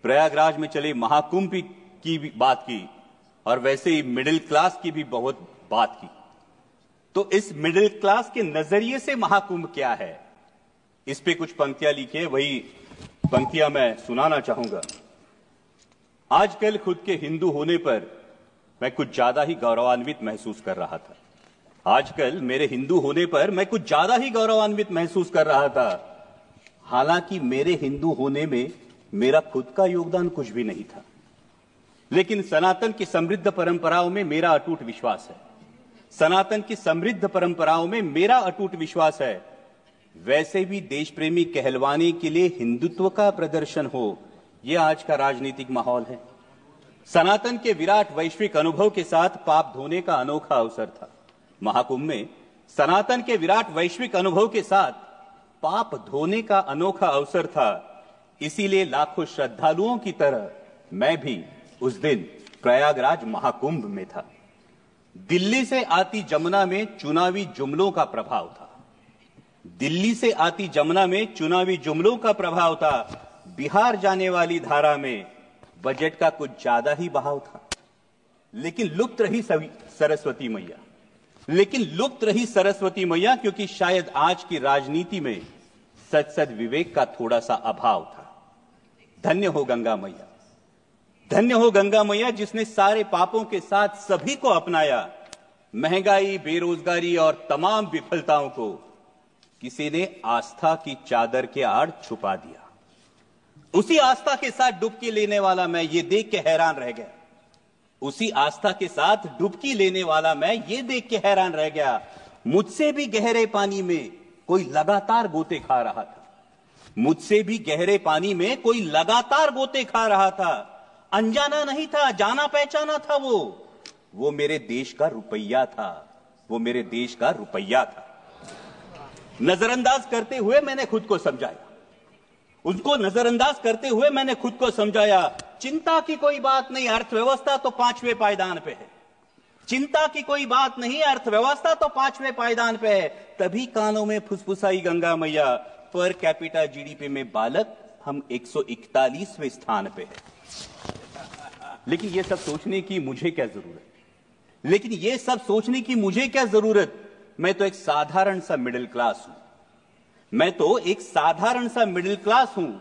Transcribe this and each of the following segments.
प्रयागराज में चले महाकुंभ की भी बात की और वैसे ही मिडिल क्लास की भी बहुत बात की। तो इस मिडिल क्लास के नजरिए से महाकुंभ क्या है, इस पे कुछ पंक्तियां लिखी है, वही पंक्तियां मैं सुनाना चाहूंगा। आजकल खुद के हिंदू होने पर मैं कुछ ज्यादा ही गौरवान्वित महसूस कर रहा था। आजकल मेरे हिंदू होने पर मैं कुछ ज्यादा ही गौरवान्वित महसूस कर रहा था। हालांकि मेरे हिंदू होने में मेरा खुद का योगदान कुछ भी नहीं था, लेकिन सनातन की समृद्ध परंपराओं में मेरा अटूट विश्वास है। सनातन की समृद्ध परंपराओं में मेरा अटूट विश्वास है। वैसे भी देश प्रेमी कहलवाने के लिए हिंदुत्व का प्रदर्शन हो, यह आज का राजनीतिक माहौल है। सनातन के विराट वैश्विक अनुभव के साथ पाप धोने का अनोखा अवसर था। महाकुंभ में सनातन के विराट वैश्विक अनुभव के साथ पाप धोने का अनोखा अवसर था। इसीलिए लाखों श्रद्धालुओं की तरह मैं भी उस दिन प्रयागराज महाकुंभ में था। दिल्ली से आती जमुना में चुनावी जुमलों का प्रभाव था। दिल्ली से आती जमुना में चुनावी जुमलों का प्रभाव था। बिहार जाने वाली धारा में बजट का कुछ ज्यादा ही बहाव था। लेकिन लुप्त रही सरस्वती मैया, क्योंकि शायद आज की राजनीति में सद विवेक का थोड़ा सा अभाव था। धन्य हो गंगा मैया, धन्य हो गंगा मैया, जिसने सारे पापों के साथ सभी को अपनाया। महंगाई, बेरोजगारी और तमाम विफलताओं को किसी ने आस्था की चादर के आड़ छुपा दिया। उसी आस्था के साथ डुबकी लेने वाला मैं ये देख के हैरान रह गया। उसी आस्था के साथ डुबकी लेने वाला मैं ये देख के हैरान रह गया। मुझसे भी गहरे पानी में कोई लगातार गोते खा रहा था। मुझसे भी गहरे पानी में कोई लगातार गोते खा रहा था। अनजाना नहीं था, जाना पहचाना था। वो मेरे देश का रुपया था। वो मेरे देश का रुपया था। नजरअंदाज करते हुए मैंने खुद को समझाया। उसको नजरअंदाज करते हुए मैंने खुद को समझाया। चिंता की कोई बात नहीं, अर्थव्यवस्था तो 5वें पायदान पे है। चिंता की कोई बात नहीं, अर्थव्यवस्था तो 5वें पायदान पे है। तभी कानों में फुसफुसाई गंगा मैया, पर कैपिटा जीडीपी में बालक हम 141वें स्थान पे है। लेकिन ये सब सोचने की मुझे क्या जरूरत? मैं तो एक साधारण सा मिडिल क्लास हूं,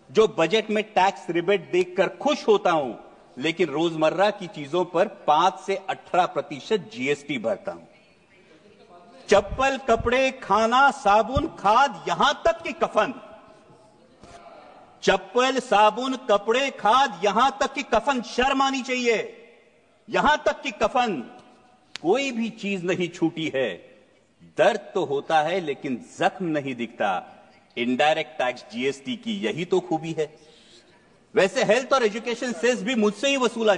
जो बजट में टैक्स रिबेट देखकर खुश होता हूं, लेकिन रोजमर्रा की चीजों पर 5 से 18% जीएसटी भरता हूं। चप्पल, कपड़े, खाना, साबुन, खाद, यहां तक कि कफन। चप्पल, साबुन, कपड़े, खाद, यहां तक कि कफन। शर्म आनी चाहिए। यहां तक कि कफन, कोई भी चीज नहीं छूटी है। दर्द तो होता है लेकिन जख्म नहीं दिखता। इनडायरेक्ट टैक्स जीएसटी की यही तो खूबी है। वैसे हेल्थ और एजुकेशन सेस भी मुझसे ही वसूला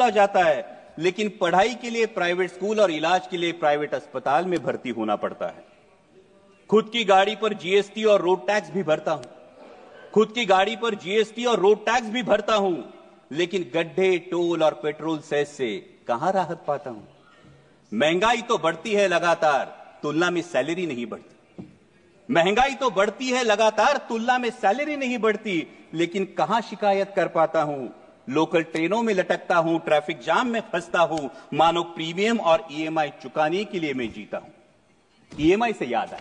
जाता है। लेकिन पढ़ाई के लिए प्राइवेट स्कूल और इलाज के लिए प्राइवेट अस्पताल में भर्ती होना पड़ता है। खुद की गाड़ी पर जीएसटी और रोड टैक्स भी भरता हूं। लेकिन गड्ढे, टोल और पेट्रोल सेस से कहां राहत पाता हूं। महंगाई तो बढ़ती है लगातार, तुलना में सैलरी नहीं बढ़ती। लेकिन कहां शिकायत कर पाता हूं। लोकल ट्रेनों में लटकता हूं, ट्रैफिक जाम में फंसता हूं। मानो प्रीमियम और ईएमआई चुकाने के लिए मैं जीता हूं। ईएमआई से याद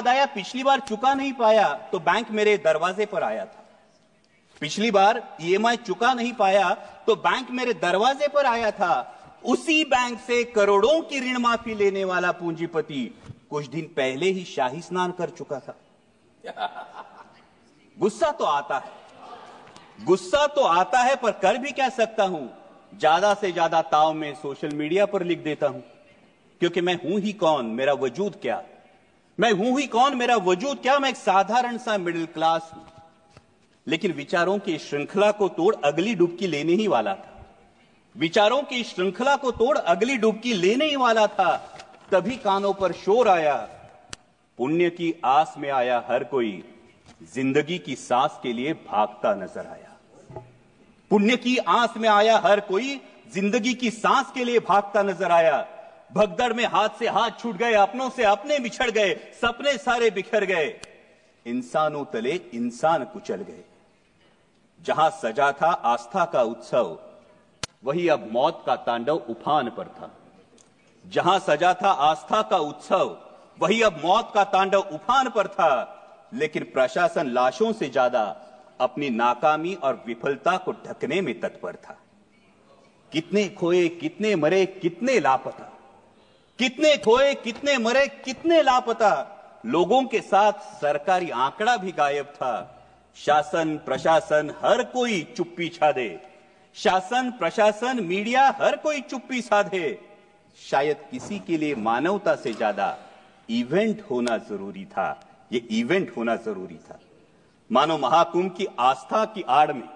आया, पिछली बार चुका नहीं पाया तो बैंक मेरे दरवाजे पर आया था। उसी बैंक से करोड़ों की ऋण माफी लेने वाला पूंजीपति कुछ दिन पहले ही शाही स्नान कर चुका था। गुस्सा तो आता है, पर कर भी क्या सकता हूं। ज्यादा से ज्यादा ताव में सोशल मीडिया पर लिख देता हूं, क्योंकि मैं हूं ही कौन, मेरा वजूद क्या। मैं एक साधारण सा मिडिल क्लास हूं। लेकिन विचारों की श्रृंखला को तोड़ अगली डुबकी लेने ही वाला था। तभी कानों पर शोर आया, पुण्य की आस में आया हर कोई, जिंदगी की सांस के लिए भागता नजर आया। भगदड़ में हाथ से हाथ छूट गए, अपनों से अपने बिछड़ गए, सपने सारे बिखर गए, इंसानों तले इंसान कुचल गए। जहां सजा था आस्था का उत्सव, वही अब मौत का तांडव उफान पर था। जहां सजा था आस्था का उत्सव, वही अब मौत का तांडव उफान पर था। लेकिन प्रशासन लाशों से ज्यादा अपनी नाकामी और विफलता को ढकने में तत्पर था। कितने खोए, कितने मरे, कितने लापता, कितने खोए, कितने मरे, कितने लापता। लोगों के साथ सरकारी आंकड़ा भी गायब था। शासन प्रशासन हर कोई चुप्पी छादे, शासन प्रशासन मीडिया हर कोई चुप्पी साधे। शायद किसी के लिए मानवता से ज्यादा इवेंट होना जरूरी था। ये इवेंट होना जरूरी था। मानो महाकुंभ की आस्था की आड़ में,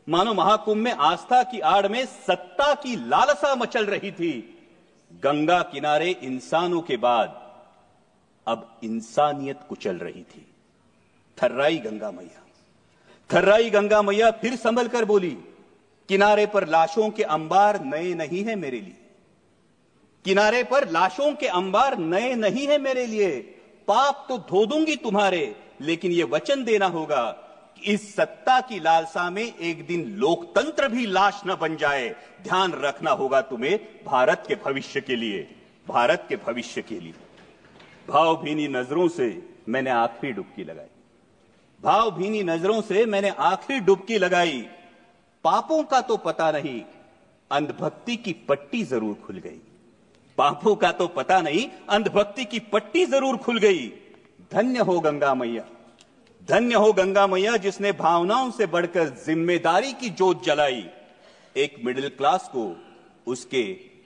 मानो महाकुंभ में आस्था की आड़ में सत्ता की लालसा मचल रही थी। गंगा किनारे इंसानों के बाद अब इंसानियत कुचल रही थी। थर्राई गंगा मैया, थर्राई गंगा मैया फिर संभल कर बोली, किनारे पर लाशों के अंबार नए नहीं है मेरे लिए, किनारे पर लाशों के अंबार नए नहीं है मेरे लिए। पाप तो धो दूंगी तुम्हारे, लेकिन यह वचन देना होगा कि इस सत्ता की लालसा में एक दिन लोकतंत्र भी लाश न बन जाए। ध्यान रखना होगा तुम्हें भारत के भविष्य के लिए, भारत के भविष्य के लिए। भावभीनी नजरों से मैंने आखिरी डुबकी लगाई, भावभीनी नजरों से मैंने आखिरी डुबकी लगाई। पापों का तो पता नहीं, अंधभक्ति की पट्टी जरूर खुल गई। पापों का तो पता नहीं, अंधभक्ति की पट्टी जरूर खुल गई। धन्य हो गंगा मैया, धन्य हो गंगा मैया, जिसने भावनाओं से बढ़कर जिम्मेदारी की जोत जलाई। एक मिडिल क्लास को उसके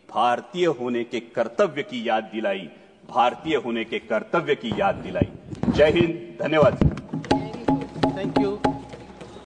भारतीय होने के कर्तव्य की याद दिलाई, भारतीय होने के कर्तव्य की याद दिलाई। जय हिंद, धन्यवाद।